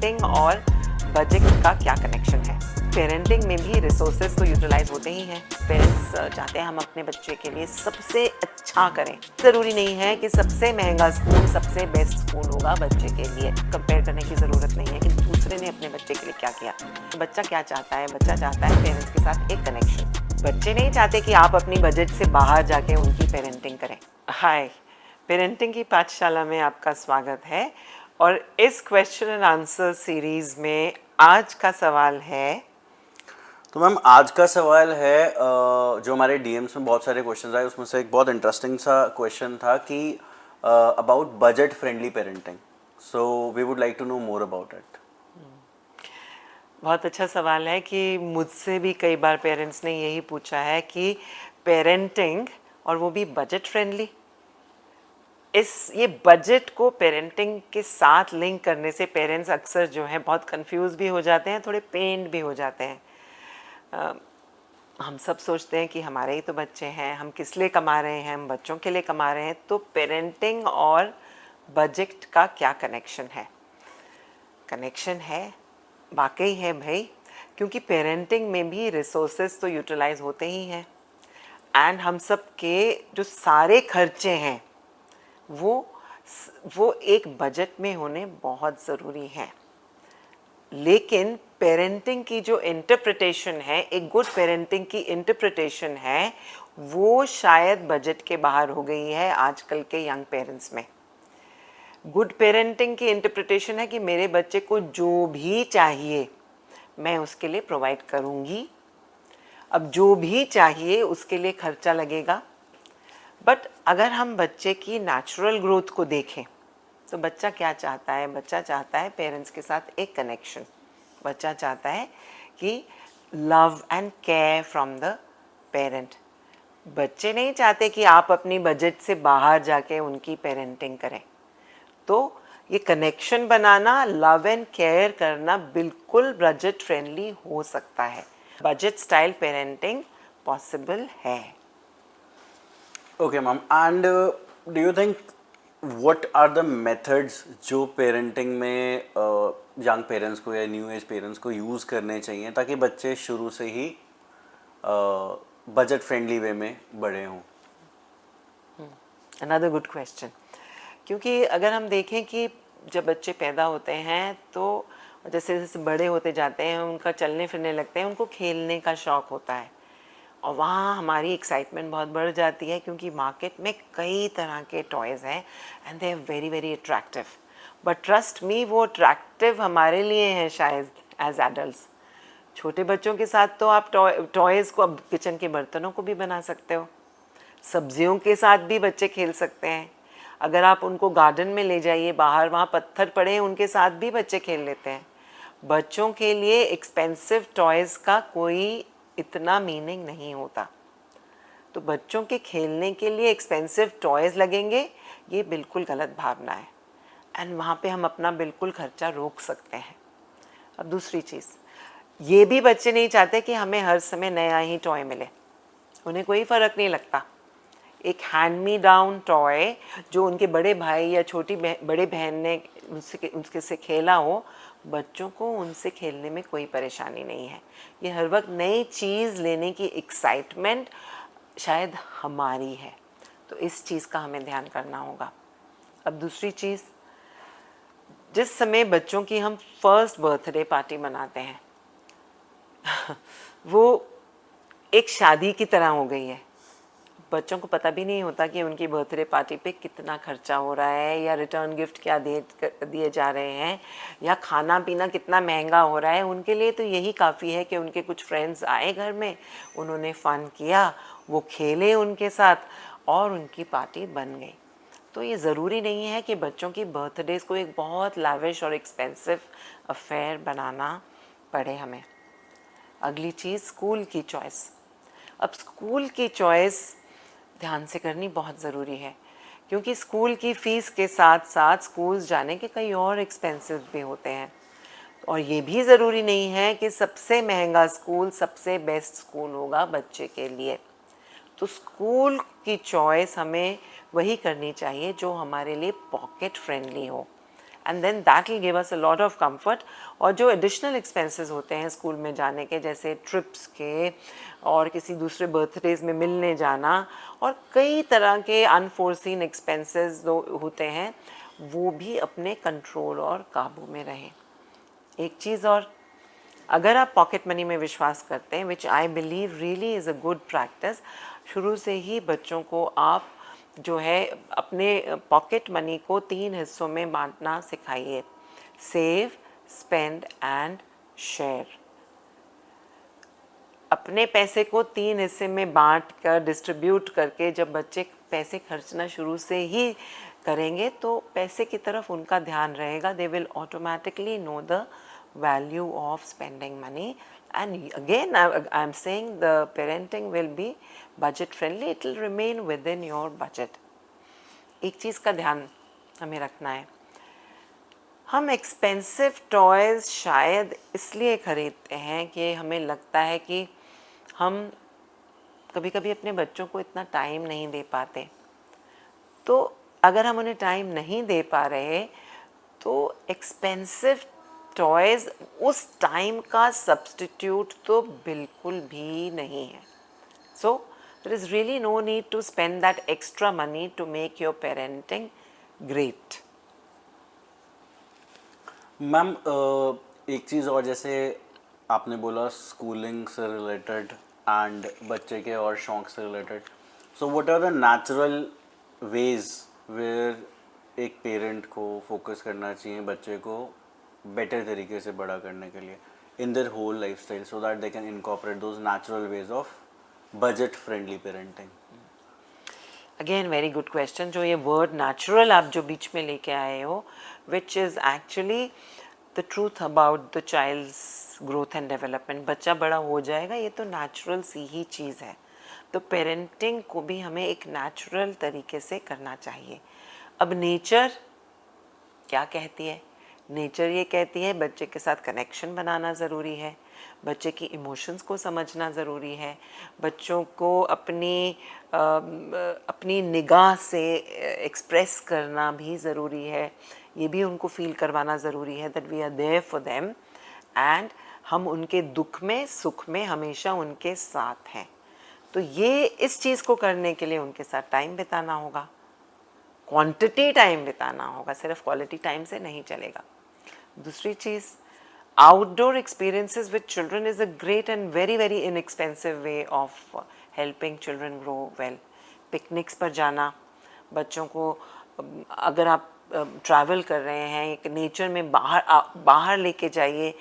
Parenting और budget का क्या कनेक्शन है। पेरेंटिंग में भी रिसोर्सेज तो यूटिलाइज होते ही हैं। पेरेंट्स चाहते हैं हम अपने बच्चे के लिए सबसे अच्छा करें। ज़रूरी नहीं है कि सबसे महंगा स्कूल सबसे बेस्ट स्कूल होगा बच्चे के लिए। कंपेयर करने की ज़रूरत नहीं है कि दूसरे ने अपने बच्चे के लिए क्या किया। बच्चा क्या चाहता है? बच्चा चाहता है पेरेंट्स के साथ एक कनेक्शन। बच्चे नहीं चाहते कि आप अपनी बजट से बाहर जाके उनकी पेरेंटिंग करें। हाय, पेरेंटिंग की पाठशाला में आपका स्वागत है। और इस क्वेश्चन एंड आंसर सीरीज में आज का सवाल है, तो मैम आज का सवाल है जो हमारे डीएम्स में बहुत सारे क्वेश्चन आए उसमें से एक बहुत इंटरेस्टिंग सा क्वेश्चन था कि about budget friendly parenting, so we would like to know more about it. बहुत अच्छा सवाल है कि मुझसे भी कई बार पेरेंट्स ने यही पूछा है कि पेरेंटिंग और वो भी बजट फ्रेंडली, ये बजट को पेरेंटिंग के साथ लिंक करने से पेरेंट्स अक्सर जो है बहुत कंफ्यूज भी हो जाते हैं, थोड़े पेन्ड भी हो जाते हैं। हम सब सोचते हैं कि हमारे ही तो बच्चे हैं, हम किस लिए कमा रहे हैं, हम बच्चों के लिए कमा रहे हैं। तो पेरेंटिंग और बजट का क्या कनेक्शन है? कनेक्शन है, वाकई है भाई, क्योंकि पेरेंटिंग में भी रिसोर्सेज तो यूटिलाइज होते ही हैं। एंड हम सब के जो सारे खर्चे हैं वो एक बजट में होने बहुत ज़रूरी हैं। लेकिन पेरेंटिंग की जो इंटरप्रिटेशन है, एक गुड पेरेंटिंग की इंटरप्रिटेशन है, वो शायद बजट के बाहर हो गई है आजकल के यंग पेरेंट्स में। गुड पेरेंटिंग की इंटरप्रिटेशन है कि मेरे बच्चे को जो भी चाहिए मैं उसके लिए प्रोवाइड करूँगी। अब जो भी चाहिए उसके लिए खर्चा लगेगा। बट अगर हम बच्चे की नेचुरल ग्रोथ को देखें तो बच्चा क्या चाहता है? बच्चा चाहता है पेरेंट्स के साथ एक कनेक्शन। बच्चा चाहता है कि love and care from the parent. बच्चे नहीं चाहते कि आप अपनी बजट से बाहर जाके उनकी पेरेंटिंग करें। तो ये कनेक्शन बनाना, लव एंड केयर करना बिल्कुल बजट फ्रेंडली हो सकता है। बजट स्टाइल पेरेंटिंग पॉसिबल है। Okay ma'am, and do you think what are the methods जो पेरेंटिंग में यंग पेरेंट्स को या न्यू एज पेरेंट्स को यूज़ करने चाहिए ताकि बच्चे शुरू से ही बजट फ्रेंडली वे में बड़े हों? Another good question. क्योंकि अगर हम देखें कि जब बच्चे पैदा होते हैं तो जैसे जैसे बड़े होते जाते हैं, उनका चलने फिरने लगते हैं, उनको खेलने का शौक़ होता है और वहाँ हमारी एक्साइटमेंट बहुत बढ़ जाती है क्योंकि मार्केट में कई तरह के टॉयज़ हैं and they are very very attractive. But trust me, वो अट्रैक्टिव हमारे लिए हैं शायद एज एडल्ट्स। छोटे बच्चों के साथ तो आप टॉयज़ को, अब किचन के बर्तनों को भी बना सकते हो, सब्जियों के साथ भी बच्चे खेल सकते हैं। अगर आप उनको गार्डन में ले जाइए, बाहर वहाँ पत्थर पड़े हैं उनके साथ भी बच्चे खेल लेते हैं। बच्चों के लिए एक्सपेंसिव टॉयज़ का कोई इतना मीनिंग नहीं होता। तो बच्चों के खेलने के लिए एक्सपेंसिव टॉयज़ लगेंगे, ये बिल्कुल गलत भावना है। एंड वहाँ पे हम अपना बिल्कुल खर्चा रोक सकते हैं। अब दूसरी चीज़, ये भी बच्चे नहीं चाहते कि हमें हर समय नया ही टॉय मिले। उन्हें कोई फ़र्क नहीं लगता। एक हैंड मी डाउन टॉय जो उनके बड़े भाई या बड़े बहन ने उसके से खेला हो, बच्चों को उनसे खेलने में कोई परेशानी नहीं है। ये हर वक्त नई चीज़ लेने की एक्साइटमेंट शायद हमारी है। तो इस चीज़ का हमें ध्यान करना होगा। अब दूसरी चीज़, जिस समय बच्चों की हम फर्स्ट बर्थडे पार्टी मनाते हैं वो एक शादी की तरह हो गई है। बच्चों को पता भी नहीं होता कि उनकी बर्थडे पार्टी पे कितना खर्चा हो रहा है, या रिटर्न गिफ्ट क्या दिए जा रहे हैं, या खाना पीना कितना महंगा हो रहा है। उनके लिए तो यही काफ़ी है कि उनके कुछ फ्रेंड्स आए घर में, उन्होंने फ़न किया, वो खेले उनके साथ और उनकी पार्टी बन गई। तो ये ज़रूरी नहीं है कि बच्चों की बर्थडेज़ को एक बहुत लाविश और एक्सपेंसिव अफेयर बनाना पड़े हमें। अगली चीज़, स्कूल की चॉइस। अब स्कूल की चॉइस ध्यान से करनी बहुत ज़रूरी है क्योंकि स्कूल की फ़ीस के साथ साथ स्कूल जाने के कई और एक्सपेंसेस भी होते हैं। और ये भी ज़रूरी नहीं है कि सबसे महंगा स्कूल सबसे बेस्ट स्कूल होगा बच्चे के लिए। तो स्कूल की चॉइस हमें वही करनी चाहिए जो हमारे लिए पॉकेट फ्रेंडली हो। And then that will give us a lot of comfort. और जो एडिशनल एक्सपेंसेस होते हैं स्कूल में जाने के, जैसे ट्रिप्स के और किसी दूसरे बर्थडेज में मिलने जाना और कई तरह के अनफोर्सीन एक्सपेंसेस जो होते हैं, वो भी अपने कंट्रोल और काबू में रहें। एक चीज़ और, अगर आप पॉकेट मनी में विश्वास करते हैं, which I believe really is a good practice, शुरू से ही बच्चों को आप जो है अपने पॉकेट मनी को 3 हिस्सों में बांटना सिखाइए, सेव, स्पेंड एंड शेयर। अपने पैसे को 3 हिस्से में बांट कर, डिस्ट्रीब्यूट करके जब बच्चे पैसे खर्चना शुरू से ही करेंगे तो पैसे की तरफ उनका ध्यान रहेगा। They will automatically know the value of spending money, and again I am saying the parenting will be budget friendly, it will remain within your budget। एक चीज़ का ध्यान हमें रखना है, हम एक्सपेंसिव टॉयज़ शायद इसलिए ख़रीदते हैं कि हमें लगता है कि हम कभी कभी अपने बच्चों को इतना टाइम नहीं दे पाते। तो अगर हम उन्हें टाइम नहीं दे पा रहे तो एक्सपेंसिव टॉयज़ उस टाइम का सब्स्टिट्यूट तो बिल्कुल भी नहीं है। So there is really no need to spend that extra money to make your parenting great. Ma'am एक चीज़ और, जैसे आपने बोला स्कूलिंग से रिलेटेड एंड बच्चे के और शौक से related, so what are the natural ways where एक पेरेंट को फोकस करना चाहिए बच्चे को बेटर तरीके से बड़ा करने के लिए in their whole lifestyle, so that they can incorporate those natural ways of budget friendly parenting? Again very good question. जो ये वर्ड नेचुरल आप जो बीच में लेके आए हो, which is actually the truth about the child's growth and development. बच्चा बड़ा हो जाएगा, ये तो नेचुरल सी ही चीज़ है। तो पेरेंटिंग को भी हमें एक नेचुरल तरीके से करना चाहिए। अब नेचर क्या कहती है? नेचर ये कहती है बच्चे के साथ कनेक्शन बनाना ज़रूरी है, बच्चे की इमोशंस को समझना ज़रूरी है, बच्चों को अपनी निगाह से एक्सप्रेस करना भी ज़रूरी है, ये भी उनको फील करवाना ज़रूरी है that we are there for them and हम उनके दुख में सुख में हमेशा उनके साथ हैं। तो ये इस चीज़ को करने के लिए उनके साथ टाइम बिताना होगा, क्वांटिटी टाइम बिताना होगा, सिर्फ क्वालिटी टाइम से नहीं चलेगा। दूसरी चीज़, outdoor experiences with children is a great and very very inexpensive way of helping children grow well. Picnics पर जाना बच्चों को, अगर आप ट्रैवल कर रहे हैं एक नेचर में बाहर लेके जाइए,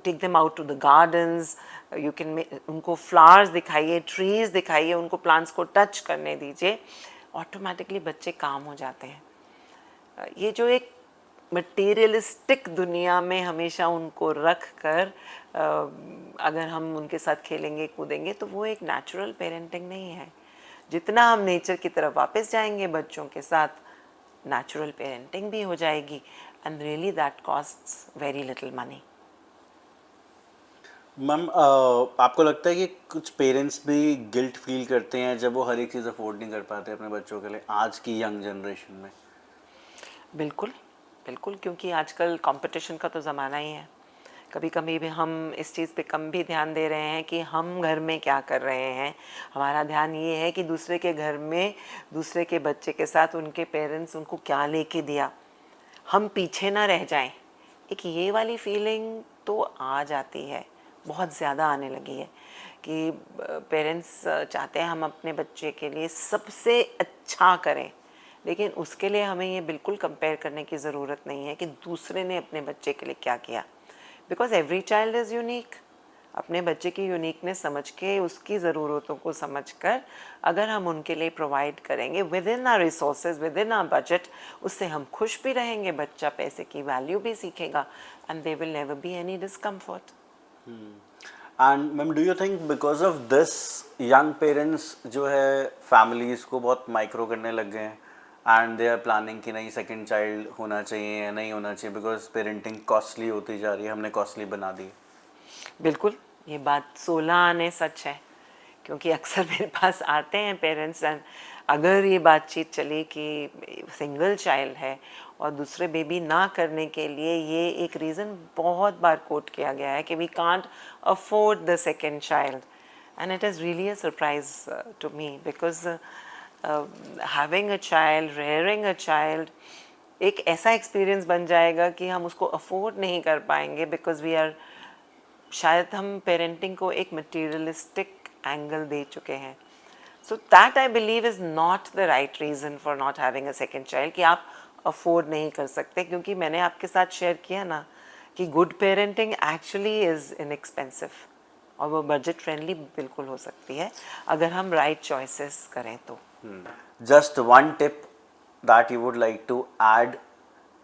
take them out to the gardens, you can उनको फ्लावर्स दिखाइए, ट्रीज़ दिखाइए, उनको प्लांट्स को टच करने दीजिए, ऑटोमेटिकली बच्चे काम हो जाते हैं। ये जो एक मटेरियलिस्टिक दुनिया में हमेशा उनको रख कर अगर हम उनके साथ खेलेंगे कूदेंगे तो वो एक नेचुरल पेरेंटिंग नहीं है। जितना हम नेचर की तरफ वापस जाएंगे बच्चों के साथ, नेचुरल पेरेंटिंग भी हो जाएगी and really that costs very little money. Ma'am आपको लगता है कि कुछ पेरेंट्स भी गिल्ट फील करते हैं जब वो हर एक चीज़ अफोर्ड नहीं कर पाते अपने बच्चों के लिए आज की यंग जनरेशन में? बिल्कुल बिल्कुल, क्योंकि आजकल कंपटीशन का तो ज़माना ही है। कभी कभी भी हम इस चीज़ पे कम भी ध्यान दे रहे हैं कि हम घर में क्या कर रहे हैं। हमारा ध्यान ये है कि दूसरे के घर में दूसरे के बच्चे के साथ उनके पेरेंट्स उनको क्या लेके दिया, हम पीछे ना रह जाएं। एक ये वाली फीलिंग तो आ जाती है, बहुत ज़्यादा आने लगी है कि पेरेंट्स चाहते हैं हम अपने बच्चे के लिए सबसे अच्छा करें, लेकिन उसके लिए हमें ये बिल्कुल कंपेयर करने की ज़रूरत नहीं है कि दूसरे ने अपने बच्चे के लिए क्या किया, because every child is unique. अपने बच्चे की यूनिकनेस समझ के, उसकी ज़रूरतों को समझ कर अगर हम उनके लिए प्रोवाइड करेंगे within our resources, within our budget, उससे हम खुश भी रहेंगे, बच्चा पैसे की वैल्यू भी सीखेगा and they will never be any discomfort. And ma'am do you think because of this young parents जो है फैमिलीज को बहुत माइक्रो करने लग गए हैं एंड दे आर प्लानिंग कि नहीं सेकंड चाइल्ड होना चाहिए या नहीं होना चाहिए बिकॉज पेरेंटिंग कॉस्टली होती जा रही है, हमने कॉस्टली बना दी? बिल्कुल, ये बात 16 आने सच है, क्योंकि अक्सर मेरे पास आते हैं पेरेंट्स एंड अगर ये बातचीत चली कि सिंगल चाइल्ड है और दूसरे बेबी ना करने के लिए ये एक रीज़न बहुत बार कोट किया गया है कि we can't afford the second child, and it is really a surprise to me because having a child, rearing a child एक ऐसा एक्सपीरियंस बन जाएगा कि हम उसको अफोर्ड नहीं कर पाएंगे बिकॉज वी आर, शायद हम पेरेंटिंग को एक मटीरियलिस्टिक एंगल दे चुके हैं. So that I believe is not the right reason for not having a second child कि आप अफोर्ड नहीं कर सकते, क्योंकि मैंने आपके साथ शेयर किया ना कि good parenting actually is inexpensive और वो बजट फ्रेंडली बिल्कुल हो सकती है अगर हम राइट चॉइसेस करें तो. Just one tip that you would like to add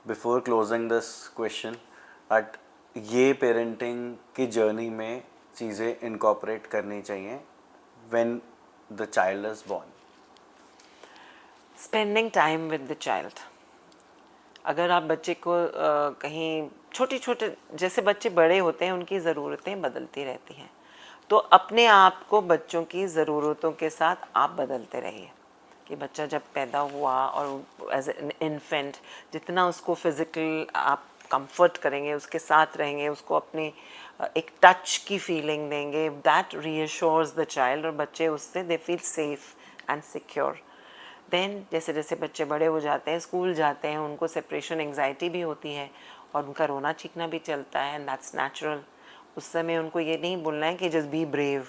before closing this question, that ये पेरेंटिंग की जर्नी में चीज़ें इनकॉर्पोरेट करनी चाहिए when the child is born. Spending time with the child. अगर आप बच्चे को कहीं छोटे छोटे, जैसे बच्चे बड़े होते हैं उनकी ज़रूरतें बदलती रहती हैं, तो अपने आप को बच्चों की ज़रूरतों के साथ आप बदलते रहिए. कि बच्चा जब पैदा हुआ और एज एन इन्फेंट जितना उसको फिज़िकल आप कंफर्ट करेंगे, उसके साथ रहेंगे, उसको अपने एक टच की फीलिंग देंगे, दैट रीअश्योर्स द चाइल्ड, और बच्चे उससे they feel safe and secure. Then जैसे जैसे बच्चे बड़े हो जाते हैं, स्कूल जाते हैं, उनको सेपरेशन एंग्जाइटी भी होती है और उनका रोना चीखना भी चलता है, एंड दैट्स नेचुरल. उस समय उनको ये नहीं बोलना है कि जस्ट बी ब्रेव,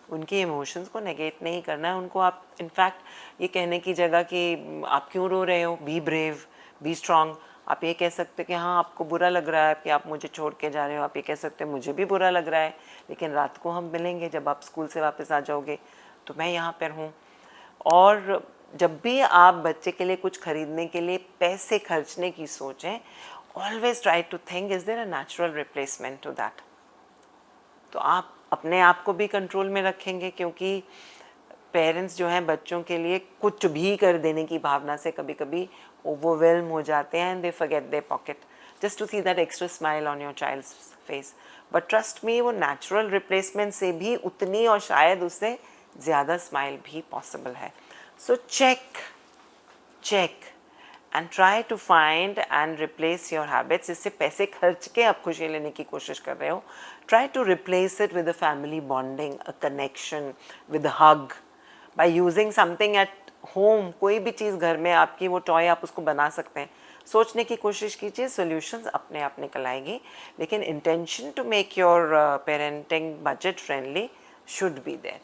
उनके इमोशंस को नेगेट नहीं करना है. उनको आप इनफैक्ट ये कहने की जगह कि आप क्यों रो रहे हो, बी ब्रेव, बी स्ट्रॉन्ग, आप ये कह सकते हो कि हाँ आपको बुरा लग रहा है कि आप मुझे छोड़ के जा रहे हो. आप ये कह सकते हो मुझे भी बुरा लग रहा है, लेकिन रात को हम मिलेंगे जब आप स्कूल से वापस आ जाओगे, तो मैं यहाँ पर हूँ. और जब भी आप बच्चे के लिए कुछ खरीदने के लिए पैसे खर्चने की सोचें, always try to think is there a natural replacement to that. तो आप अपने आप को भी कंट्रोल में रखेंगे, क्योंकि पेरेंट्स जो हैं बच्चों के लिए कुछ भी कर देने की भावना से कभी कभी ओवरवेल्म हो जाते हैं, and they forget their pocket just to see that extra smile on your child's face. But trust me, वो नेचुरल रिप्लेसमेंट से भी उतनी और शायद उससे ज़्यादा स्माइल भी पॉसिबल है. So check and try to find and replace your habits. इससे पैसे खर्च के आप खुशी लेने की कोशिश कर रहे हो, try to replace it with a family bonding, a connection, with a hug, by using something at home. कोई भी चीज़ घर में आपकी, वो टॉय आप उसको बना सकते हैं. सोचने की कोशिश कीजिए, सॉल्यूशंस अपने आप निकल आएगी, लेकिन intention to make your parenting budget friendly should be there.